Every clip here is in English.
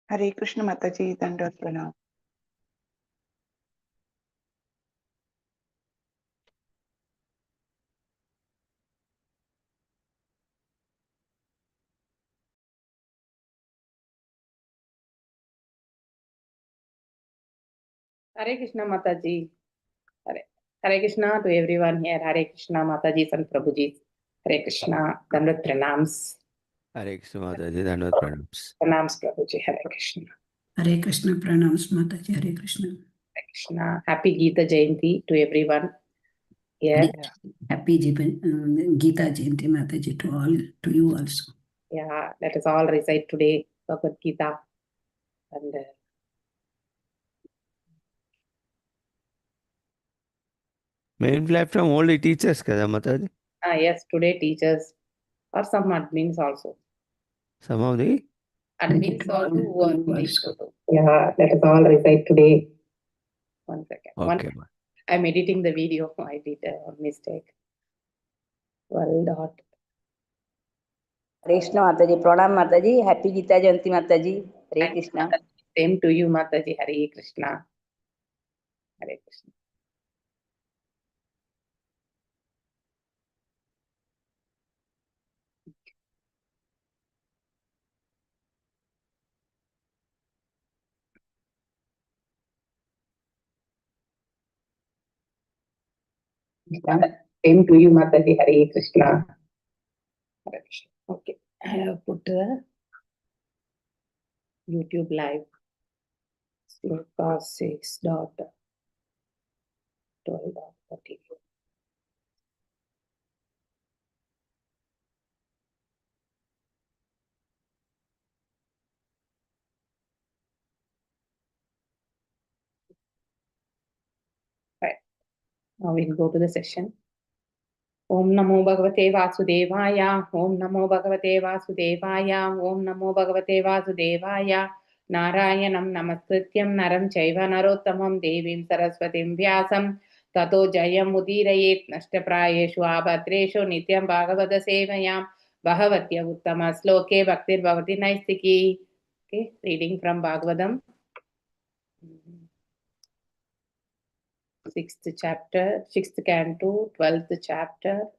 Hare Krishna Mataji, Dandot Pranam. Hare Krishna Mataji. Hare Krishna to everyone here. Hare Krishna Mataji and Prabhuji. Hare Krishna. Dandot Pranams. Hare Krishna Mataji, Dandot Pranams. Pranams Prabhuji. Hare Krishna. Hare Krishna, Pranams Mataji, Hare Krishna. Hare Krishna. Happy Gita Jayanti to everyone here. Happy Gita Jayanti Mataji to you also. Yeah, let us all recite today Bhagavad Gita. And Main platform only teachers kada Mataji? yes, today teachers or some admins also. Some of the Admins also who are doing so. Yeah, let us all recite today. 1 second. okay. I'm editing the video. I did a mistake. Well dot. Hare Krishna Mataji, Pranam Mataji, Happy Gita Jayanti Mataji, Hare Krishna. Same to you, Mataji. Hare Krishna. Hare Krishna. Same to you, Mataji. Hare Krishna. Hare Krishna. Okay. I have put the YouTube live. Sloka 6.12.40. Right. Now we'll go to the session. Om Namo Bhagavate Vasudevaya. Om Namo Bhagavate Vasudevaya. Om Namo Bhagavate Vasudevaya. Narayanam Namaskrityam Naram Chaiva Narottamam Devim Saraswatim Vyasam Tato Jayam Mudirayet Nashtaprayeshu Abhatreshu Nityam Bhagavada Sevayam Bhagatya Uttama Sloke Bhaktir Bhavati Naistiki. Okay, reading from Bhagavadam. 6th chapter, 6th canto, 12th chapter,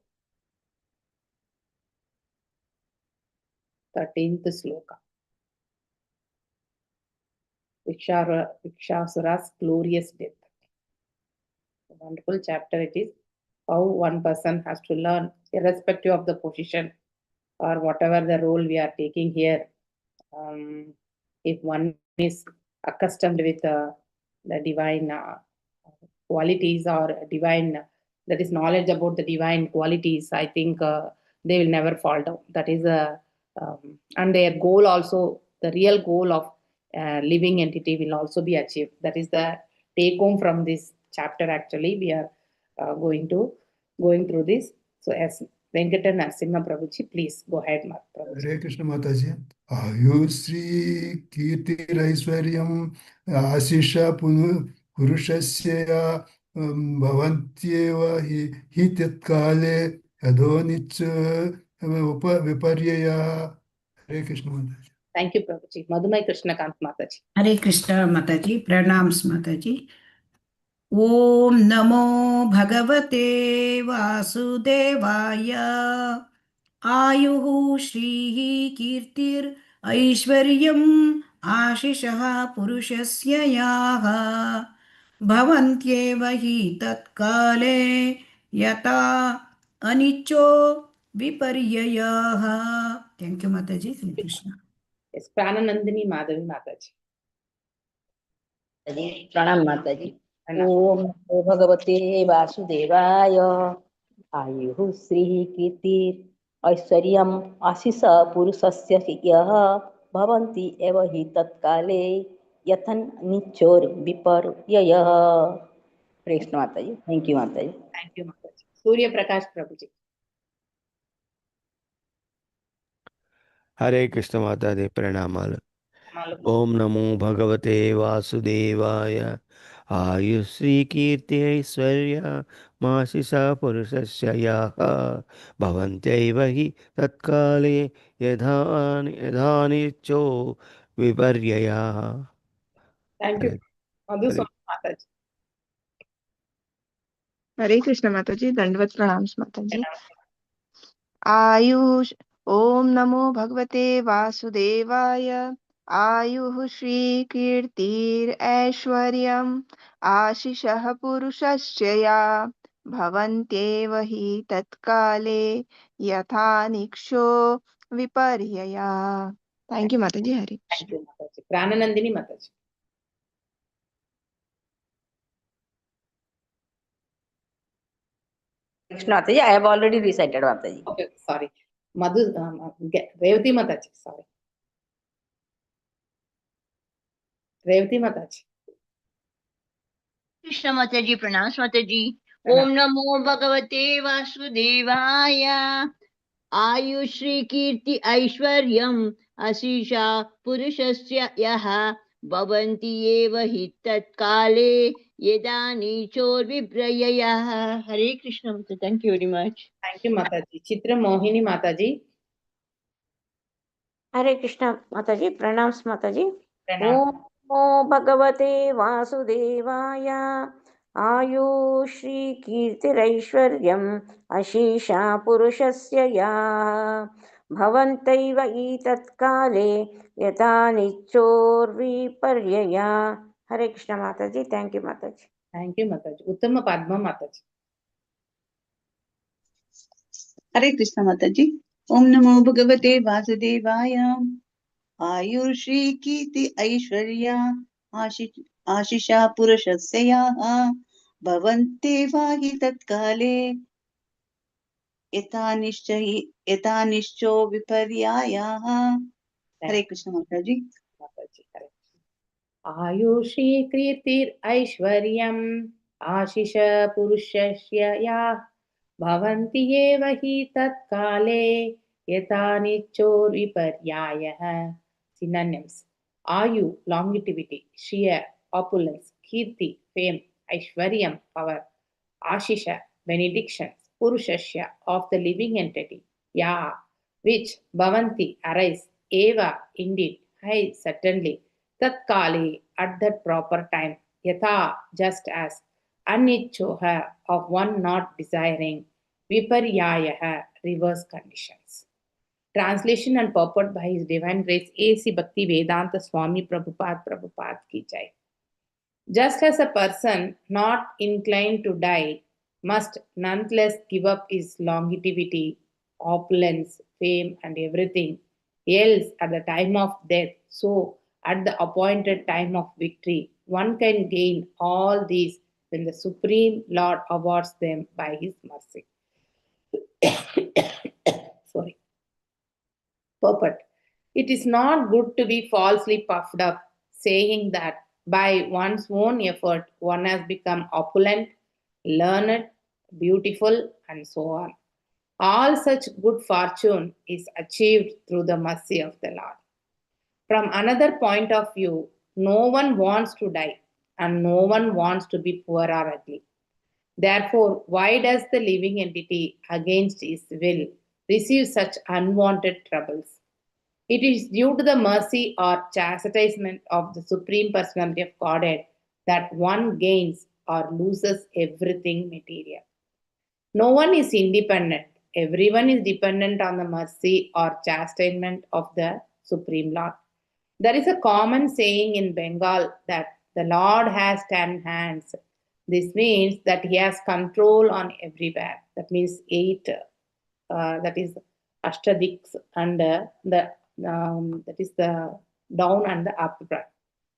13th sloka. Vikshasura's glorious death. A wonderful chapter it is. How one person has to learn, irrespective of the position or whatever the role we are taking here. If one is accustomed with the divine qualities or divine, that is knowledge about the divine qualities, I think they will never fall down. That is and their goal also, the real goal of living entity will also be achieved. That is the take home from this chapter. Actually, we are going through this. So as Venkata Narasimha Prabhuji, please go ahead, Prabhuji. Hare Krishna Mataji. Ayusri Kirtiraiswaryam Asisha Purushasya Bhavantyeva Hitatkale Yadonicha Viparyaya. Hare Krishna Mataji. Thank you, Prabhuji. Madhumai Krishnakant Mataji. Hare Krishna Mataji, Pranams Mataji. Om Namo Bhagavate Vasudevaya. Ayuhu Shrihi Kirtir Aishwaryam Ashishaha Purushasya Yaha Bhavantyeva hi tatkale Yata Anicho Viparyayaha. Thank you, Mataji. Hare Krishna. Yes, Prananandini Madhavi Mataji. Pranam Mataji. Om Namo Bhagavate Vasudevaya. Ayuhu Sri Kirtir Aishwaryam Asisa Purusasya Yaha Bhavanti Eva hi tatkale Yathan Nichor Viparyaya. Krishna Mataji. Thank you, Mataji. Thank you, Mataji. Surya Prakash Prabhuji. Hare Krishna Mataji, Pranamal. Om Namo Bhagavate Vasudevaya. Ayusri Kirti Aishwarya Masisa Purusasya Yaha Bhavantaiva hi Tatkale Yadhani Cho viparyaya. Thank you. Hare- Madhu Hare- Mataji. Hare Krishna Mataji, Dandvat Pranams Mataji. Ayush, Om Namo Bhagavate Vasudevaya. Ayuh Shri Kirtir Aishwaryam Ashishah Purushasya ya Bhavantyeva hi Tatkale Yatha Niksho Viparyaya. Thank you, Mataji. Hare Thank Krishna. you, Mataji. Prananandini Mataji. Krishna Mataji, I have already recited Mataji. Okay, sorry. Madhu, Revati Mataji, sorry. Revati Mataji. Krishna माताजी प्रणाम माताजी प्रणाम। ओम नमो भगवते वासुदेवाय आयुश्री कीर्ति ऐश्वर्यम् अशीषा पुरुषस्य यः भवन्ति एव हि तत्काले यदा नीचोर्विप्रययः हरे कृष्ण माता thank you very much Thank you, Mataji. Chitra Mohini Mataji. हरे कृष्ण माताजी प्रणाम माताजी Pranam. ओम नमो भगवते वासुदेवाय आयु श्री कीर्तिरैश्वर्यम् अशीषा पुरुषस्य या भवन्तैव ईतत्काले यथा निच्चोर्विपर्यया हरे कृष्ण माताजी थैंक यू माताजी Thank you, Mataji. Uttama Padma Mataji. हरे कृष्ण माताजी ओम नमो भगवते वासुदेवाय आयुर्श्री कीर्ति ऐश्वर्या आशिषा पुरुषस्य याः भवन्ते हि तत्काले यथा निश्चो विपर्यायाः हरे कृष्ण माताजी Mataji. Hare Krishna. Ayushi Kritir Aishwaryam Ashisha Purushasya Ya Bhavanti Eva Hi Tatkale Yata Nichor Viparyayah. Synonyms. Ayu, longevity, Shriya, opulence, Kirti, fame, Aishwaryam, power, Ashisha, benedictions, Purushasya, of the living entity, Ya, which, Bhavanti, arise, Eva, indeed, Hai, certainly, Tatkali, at that proper time, Yatha, just as, Anichoha, of one not desiring, Viparyayaha, reverse conditions. Translation and purport by His Divine Grace A.C. Bhakti Vedanta Swami Prabhupada ki jai. Just as a person not inclined to die must nonetheless give up his longevity, opulence, fame, and everything else at the time of death, so at the appointed time of victory, one can gain all these when the Supreme Lord awards them by His mercy. Sorry. Purport. It is not good to be falsely puffed up, saying that by one's own effort one has become opulent, learned, beautiful, and so on. All such good fortune is achieved through the mercy of the Lord. From another point of view, no one wants to die, and no one wants to be poor or ugly. Therefore, why does the living entity, against his will, receive such unwanted troubles? It is due to the mercy or chastisement of the Supreme Personality of Godhead that one gains or loses everything material. No one is independent. Everyone is dependent on the mercy or chastisement of the Supreme Lord. There is a common saying in Bengal that the Lord has 10 hands. This means that He has control on everywhere. That means 8, that is Ashtadiks, and that is the down and the up.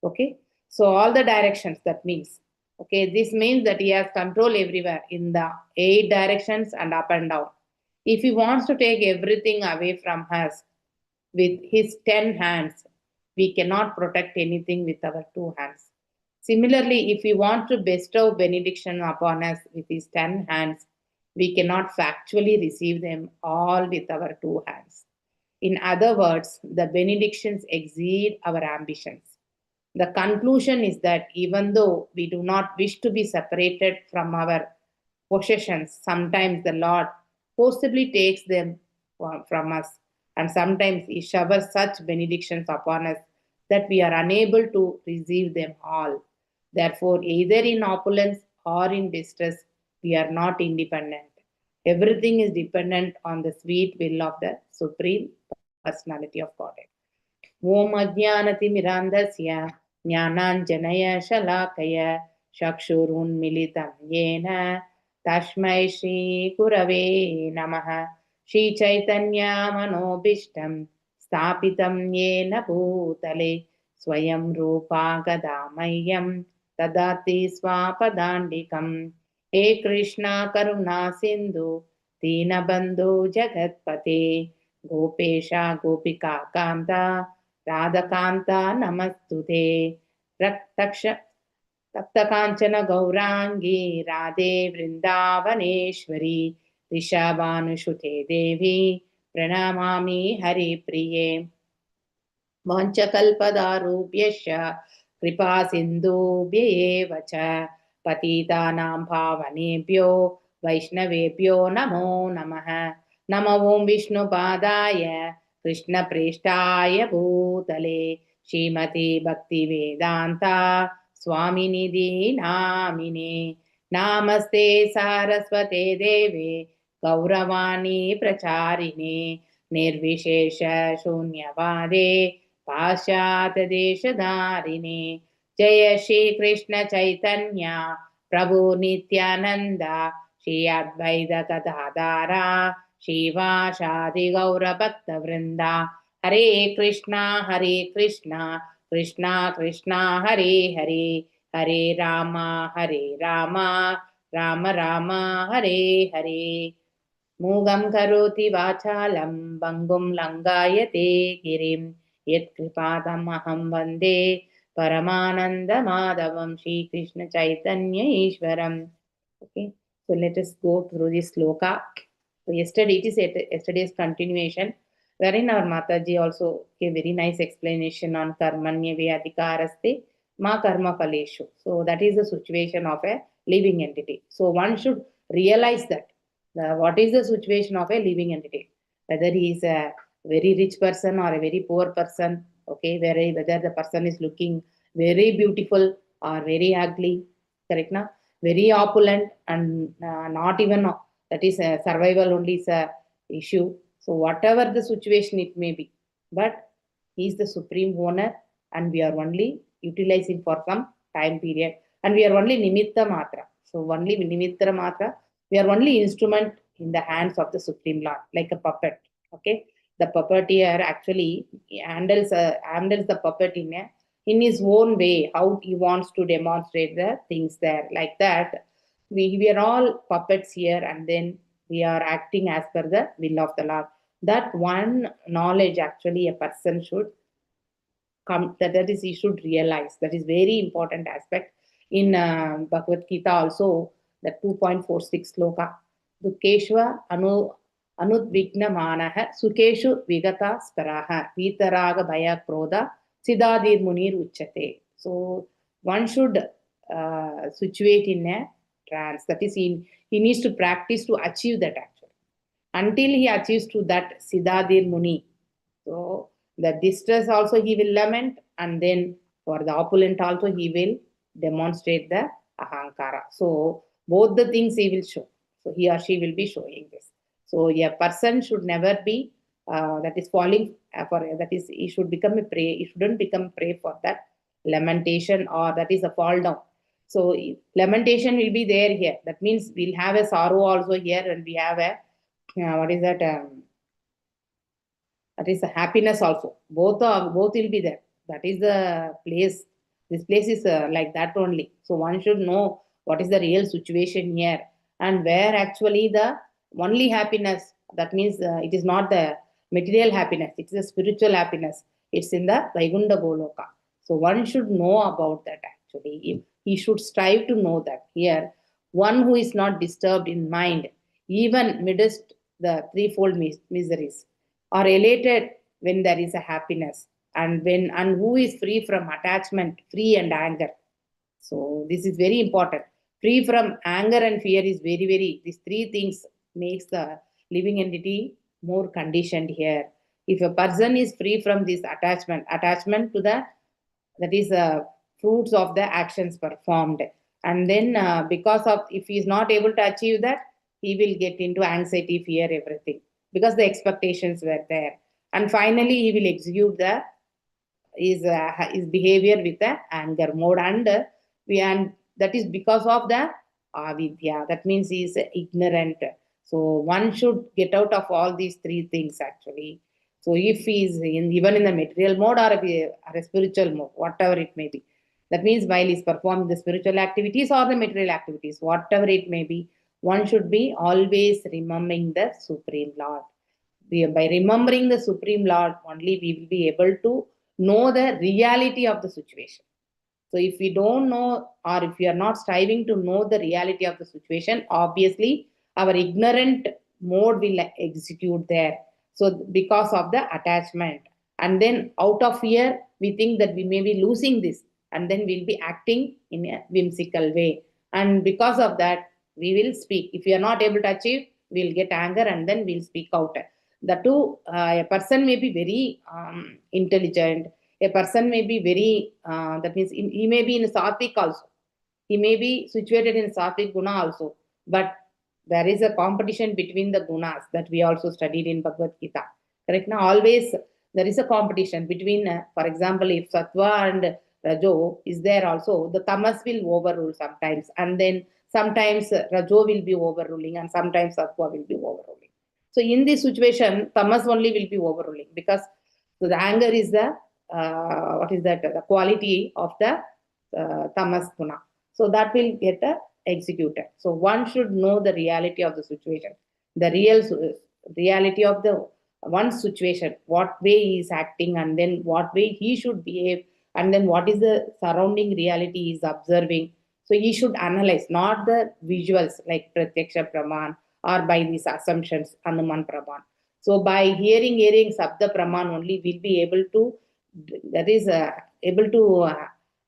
Okay, so all the directions, that means, okay, this means that He has control everywhere in the 8 directions and up and down. If He wants to take everything away from us with His 10 hands, we cannot protect anything with our 2 hands. Similarly, if He wants to bestow benediction upon us with His 10 hands, we cannot factually receive them all with our 2 hands. In other words, the benedictions exceed our ambitions. The conclusion is that even though we do not wish to be separated from our possessions, sometimes the Lord forcibly takes them from us, and sometimes He showers such benedictions upon us that we are unable to receive them all. Therefore, either in opulence or in distress, we are not independent. Everything is dependent on the sweet will of the Supreme Personality of Godhead. Om Ajnanatimirandasya Jnananjanaya Shalakaya Chakshurunmilitam Yena Tashmai Shri Gurave Namaha Shri Chaitanya Manobishtam Stapitam Yena Bhutale Swayam Rupa Gadamayam Tadati Swapadandikam He Krishna Karuna Sindhu Dinabandhu Jagatpate Gopesha Gopika Kanta Radhakanta Namastute Taktakanchana Gaurangi Radhe Vrindavaneshwari Rishabhanushute Devi Pranamami Hari Priye Vanchakalpadarubhyasya Kripa Sindhubhya Vacha Patitanam Bhavanebhyo Vaishnavebhyo Namo Namaha Namo Om Vishnu Padaya Krishna Preshtaya Bhutale Shrimati Bhakti Vedanta Swami Namine Namaste Saraswate Deve Gauravani Pracharine Nirvishesha Shunyavade Pashyata Deshadarine Jaya Shri Krishna Chaitanya Prabhu Nityananda Shri Advaita Gadadhara Shiva Shadi Gaura Bhakta Vrinda Hare Krishna Krishna Krishna Hare Hare Hare Rama Rama Rama Hare Hare Mugam Karoti Vachalam Bangum Langayate Girim Yet Kripadam Aham Vande Paramananda Madhavam Shri Krishna Chaitanya Ishwaram. Okay, so let us go through this sloka. So yesterday's continuation, wherein our Mataji also gave very nice explanation on karmanya vyadhikaraste ma karma phaleshu. So that is the situation of a living entity. So one should realize that what is the situation of a living entity, whether he is a very rich person or a very poor person, okay, whether the person is looking very beautiful or very ugly, correct na? Very opulent and not even, that is survival only is a issue. So whatever the situation it may be, but he is the supreme owner and we are only utilizing for some time period and we are only nimitta matra. So only nimitta matra, we are only instrument in the hands of the Supreme Lord, like a puppet. Okay, the puppeteer actually handles the puppet in his own way, how he wants to demonstrate the things there. Like that, we are all puppets here, and then we are acting as per the will of the Lord. That one knowledge actually a person should come. That is, he should realize. That is very important aspect in Bhagavad Gita also. The 2.46 sloka. Dukeshva anudvigna manaha sukeshu vigata sparaha vitaraga bhaya krodha siddhadir munir uchate. So one should situate in a trance. That is, he needs to practice to achieve that actually. Until he achieves to that siddhadir muni. So the distress also he will lament, and then for the opulent also he will demonstrate the ahankara. So both the things he will show. So he or she will be showing this. So a person should never be that is falling for, that is, he should become a prey. He shouldn't become prey for that lamentation, or that is a fall down. So lamentation will be there here. That means we'll have a sorrow also here, and we have a what is that? That is a happiness also. Both will be there. That is the place. This place is like that only. So one should know what is the real situation here, and where actually the only happiness, that means it is not the material happiness, it is the spiritual happiness. It's in the Vaikuntha Goloka. So one should know about that actually. He should strive to know that here, one who is not disturbed in mind, even midst the threefold miseries, or elated when there is a happiness, and who is free from attachment, free and anger. So this is very important. Free from anger and fear is very, very, these three things makes the living entity more conditioned here. If a person is free from this attachment to the that is fruits of the actions performed. And then because of, if he is not able to achieve that, he will get into anxiety, fear, everything, because the expectations were there. And finally, he will execute his behavior with the anger mode, and that is because of the avidya. That means he is ignorant. So one should get out of all these three things actually. So if he is even in the material mode or a spiritual mode, whatever it may be, that means while he's performing the spiritual activities or the material activities, whatever it may be, one should be always remembering the Supreme Lord. By remembering the Supreme Lord, only we will be able to know the reality of the situation. So if we don't know, or if we are not striving to know the reality of the situation, obviously our ignorant mode will execute there. So because of the attachment, and then out of fear, we think that we may be losing this, and then we'll be acting in a whimsical way. And because of that, we will speak. If we are not able to achieve, we'll get anger, and then we'll speak out. The two, a person may be very intelligent, a person may be very, that means he may be in Sattvic also. He may be situated in Sattvic Guna also. But there is a competition between the Gunas that we also studied in Bhagavad Gita. Correct? Now, always there is a competition between, for example, if Sattva and Rajo is there also, the Tamas will overrule sometimes. And then sometimes Rajo will be overruling, and sometimes Sattva will be overruling. So in this situation, Tamas only will be overruling, because the anger is the the quality of the tamas guna. So that will get executed. So one should know the reality of the situation, the real reality of the one situation, what way he is acting, and then what way he should behave, and then what is the surrounding reality he is observing. So he should analyze, not the visuals like Pratyaksha Praman or by these assumptions, Anuman Praman. So by hearing Sabda Praman only, we'll be able to, that is able to,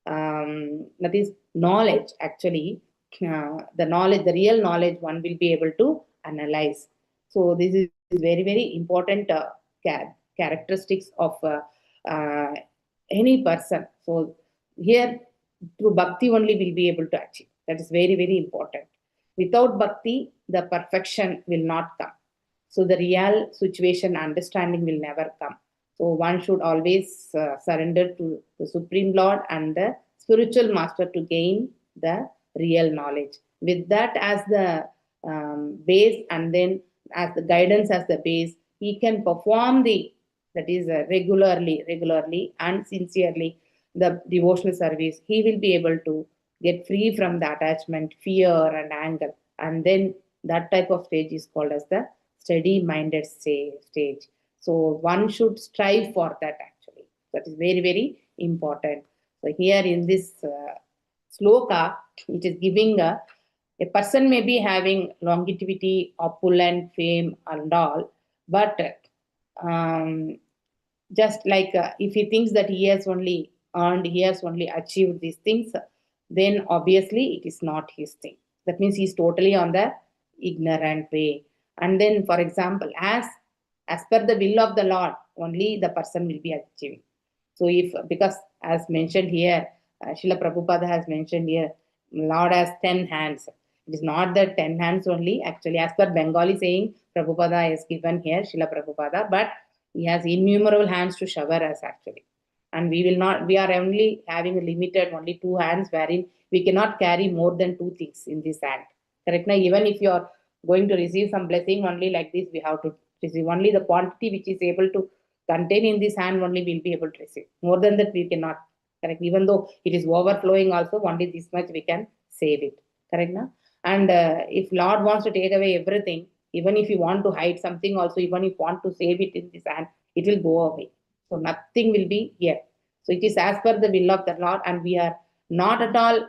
that is knowledge actually, the knowledge, the real knowledge one will be able to analyze. So this is very, very important characteristics of any person. So here, through bhakti only will be able to achieve. That is very, very important. Without bhakti, the perfection will not come. So the real situation understanding will never come. So one should always surrender to the Supreme Lord and the spiritual master to gain the real knowledge. With that as the base, and then as the guidance as the base, he can perform that is regularly and sincerely the devotional service. He will be able to get free from the attachment, fear, and anger. And then that type of stage is called as the steady-minded stage. So one should strive for that actually. That is very, very important. So here in this sloka, it is giving a person may be having longevity, opulent, fame, and all, but just like if he thinks that he has only earned, he has only achieved these things, then obviously it is not his thing. That means he is totally on the ignorant way. And then, for example, as per the will of the Lord, only the person will be achieving. So if, because as mentioned here, Srila Prabhupada has mentioned here, Lord has 10 hands. It is not the 10 hands only. Actually, as per Bengali saying, Prabhupada has given here, Srila Prabhupada, but he has innumerable hands to shower us actually. And we are only having a limited only 2 hands, wherein we cannot carry more than 2 things in this hand. Correct? Now, even if you are going to receive some blessing only like this, we have to receive only the quantity which is able to contain in this hand only we'll be able to receive. More than that, we cannot. Correct? Even though it is overflowing also, only this much we can save it. Correct? Now? And if Lord wants to take away everything, even if you want to hide something also, even if you want to save it in this hand, it will go away. So nothing will be here. So it is as per the will of the Lord, and we are not at all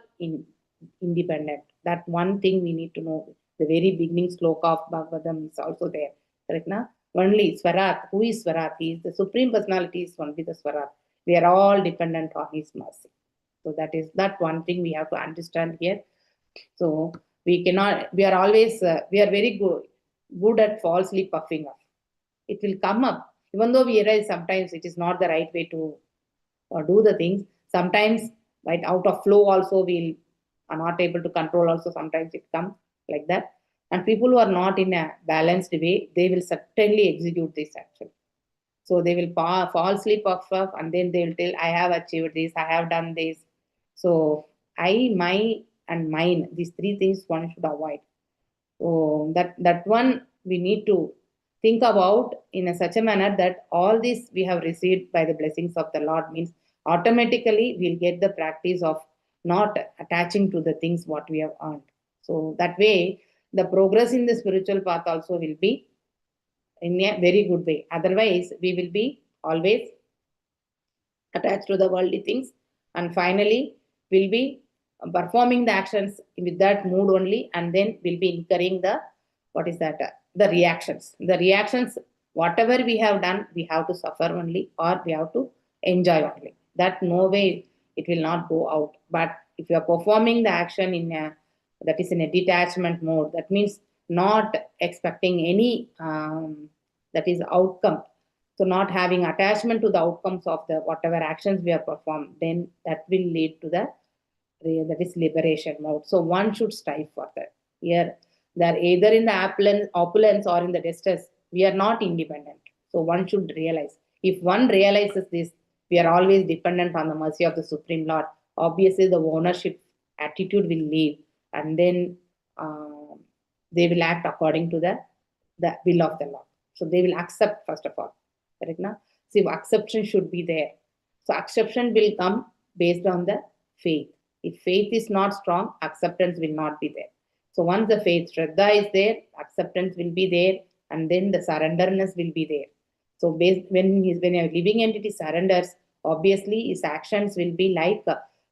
independent. That one thing we need to know. The very beginning sloka of Bhagavadam is also there. Correct? Na? Only Swarat. Who is Swarat? He is the Supreme Personality, is only the Swarat. We are all dependent on his mercy. So that is that one thing we have to understand here. So we cannot, we are always, we are very good at falsely puffing up. It will come up. Even though we realize sometimes it is not the right way to do the things, Sometimes, right, out of flow also we are not able to control also. Sometimes it comes like that. And people who are not in a balanced way, they will certainly execute this action. So they will fall asleep and then they will tell, I have achieved this, I have done this. So I, my, and mine, these three things one should avoid. So that one we need to think about in such a manner that all this we have received by the blessings of the Lord, means automatically we'll get the practice of not attaching to the things what we have earned. So that way, the progress in the spiritual path also will be in a very good way. Otherwise, we will be always attached to the worldly things, and finally will be performing the actions with that mood only, and then will be incurring the, what is that, the reactions. Whatever we have done, we have to suffer only, or we have to enjoy only. That no way it will not go out. But if you are performing the action in a, that is in a detachment mode, that means not expecting any that is outcome, so not having attachment to the outcomes of the whatever actions we have performed, then that will lead to the, that is liberation mode. So one should strive for that. Here, they're either in the opulence or in the distress. We are not independent. So one should realize. If one realizes this, we are always dependent on the mercy of the Supreme Lord. Obviously, the ownership attitude will leave, and then they will act according to the will of the Lord. So they will accept, first of all. Correct now? See, acceptance should be there. So acceptance will come based on the faith. If faith is not strong, acceptance will not be there. So once the faith, Shraddha is there, acceptance will be there, and then the surrenderness will be there. So when a living entity surrenders, obviously his actions will be like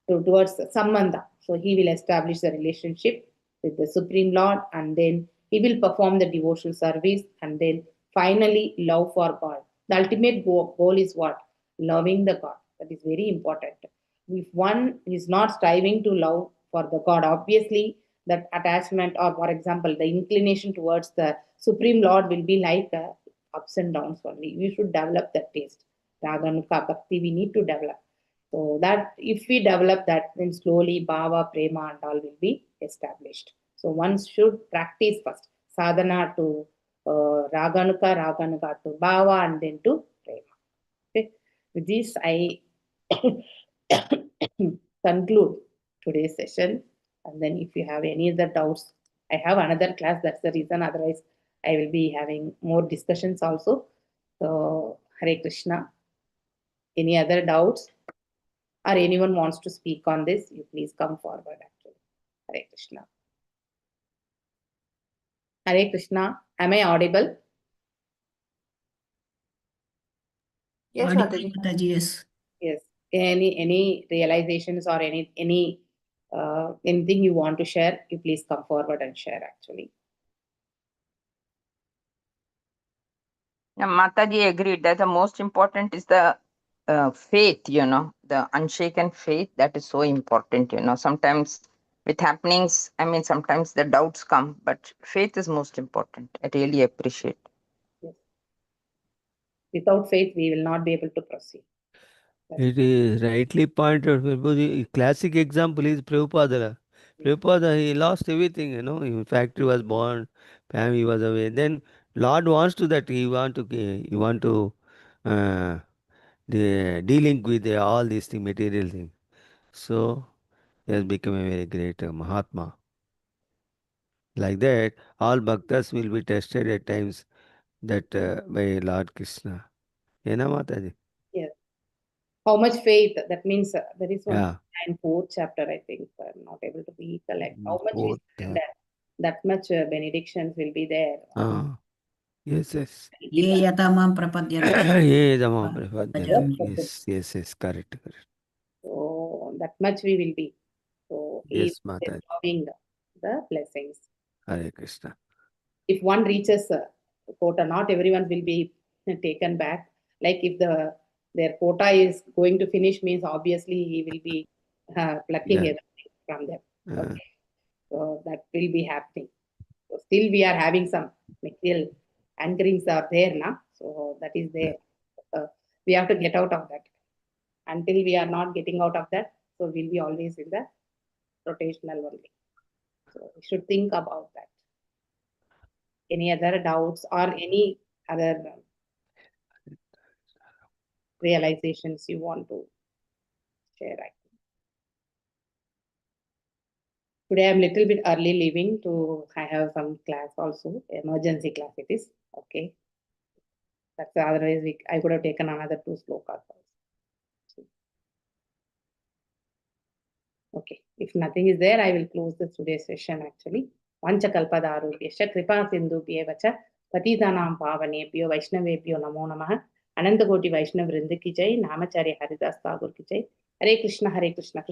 towards Sambandha. So he will establish the relationship with the Supreme Lord, and then he will perform the devotional service, and then finally love for God. The ultimate goal is what? Loving the God. That is very important. If one is not striving to love for the God, obviously that attachment, or for example, the inclination towards the Supreme Lord will be like ups and downs only. We should develop that taste. Raganuka Bhakti, we need to develop. So that if we develop that, then slowly Bhava, Prema and all will be established. So one should practice first. Sadhana to Raganuka to Bhava, and then to Prema. Okay. With this, I conclude today's session. And then if you have any other doubts, I have another class. That's the reason. Otherwise, I will be having more discussions also. So, Hare Krishna. Any other doubts? Or anyone wants to speak on this, you please come forward actually. Hare Krishna. Hare Krishna. Am I audible? Yes, Audible, Mataji. Mataji, yes. Yes. Any realizations or anything you want to share, you please come forward and share actually. Yeah, Mataji agreed that the most important is the faith, the unshaken faith. That is so important, Sometimes with happenings, sometimes the doubts come, but faith is most important. I really appreciate. Yes. Without faith, we will not be able to proceed. It is rightly pointed. The classic example is Prabhupada. Prabhupada, he lost everything, In fact, he was born, family was away. Then Lord wants to that he want to dealing with all these things, material things. So he has become a very great Mahatma. Like that, all bhaktas will be tested at times that by Lord Krishna. Mataji? Yes. How much faith? That means there is one Yeah. in fourth chapter, I think. I'm not able to recollect. How much we Fourth, surrender, that much benedictions will be there. Yes. Ye yatamam prapadyanti. Ye Dhamma Prapadyanti. Yes, correct. So that much we will be. So if Yes, Mataji. having the blessings. Hare Krishna. If one reaches quota, not everyone will be taken back. Like if their quota is going to finish, means obviously he will be plucking everything from them. Okay. So that will be happening. So still we are having some material anchorings are there now. So that is there. We have to get out of that. until we are not getting out of that. So we'll be always in the rotational only. So we should think about that. Any other doubts or any other realizations you want to share? Today I'm little bit early leaving to, I have some class also, emergency class it is. Okay. That's otherwise I could have taken another 2 slokas also. Okay. If nothing is there, I will close this today's session actually. Vanchakalpadarubhyascha kripa sindhubhyevacha patitanam pavanebhyo vaishnavebhyo namo namaha. Ananta Koti Vaishnav Vrinda ki jai. Namacharya Haridas Thakur ki jai. Hare Krishna Hare Krishna.